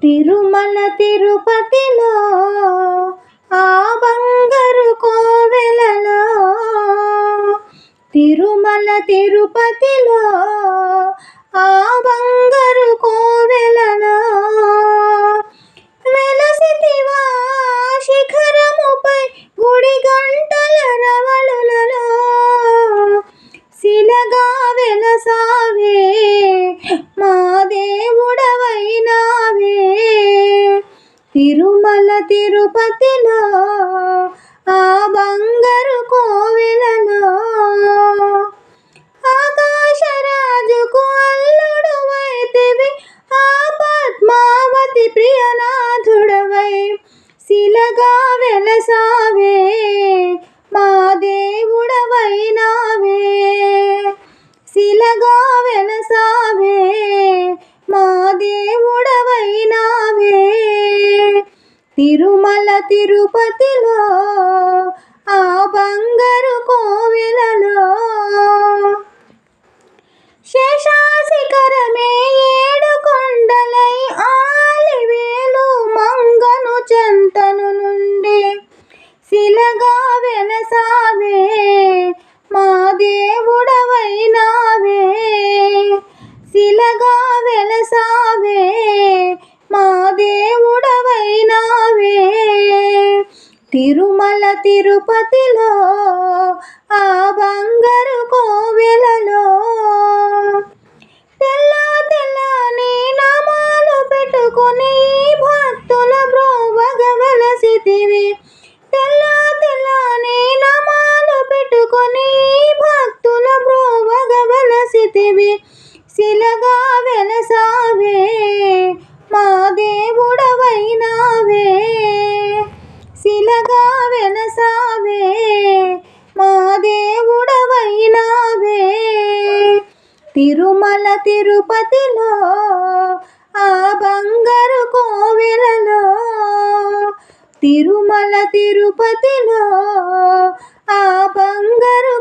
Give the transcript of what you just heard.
తిరుమల తిరుపతిలో ఆ బంగారు కోవెలలో, తిరుమల తిరుపతిలో ఆ బంగారు కోవెలలో వెలసితివా శిఖరముపై గుడి గంటల రవళులలో, శిలగా వెలసావే మా దేవుడవైనావే. తిరుమల తిరుపతిలో ఆ బంగారు కోవెలలో, ఆకాశరాజుకు అల్లుడు వైతివి ఆ పద్మావతి ప్రియనాథుడవై, శిలగా వెలసావే మా దేవుడవైనావే. శిలగా వెలసావే మా దేవుడవైనావే. తిరుమల తిరుపతిలో ఆ బంగారు కోవెలలో, శేషాశిఖరమే ఏడు కొండలై ఆలివేలు మంగను చెంతను నుండి, శిలగా వెలసావే మా దేవుడవైనావే. శిలగా వెలసావే మా దేవుడవైనావే. తిరుమల తిరుపతిలో ఆ బంగారు కోవెలలో, తెల్ల తెల్లని నామాలు పెట్టుకొని భక్తుల బ్రోవగ వెలసితివి, తెల్ల తెల్లని నామాలు పెట్టుకొని భక్తుల బ్రోవగ వెలసితివి, శిలగా వెలసావే మా దేవుడవైనావే. శిలగా వెలసావే మా దేవుడవైనావే. తిరుమల తిరుపతిలో ఆ బంగారు కోవెలలో, తిరుమల తిరుపతిలో ఆ బంగారు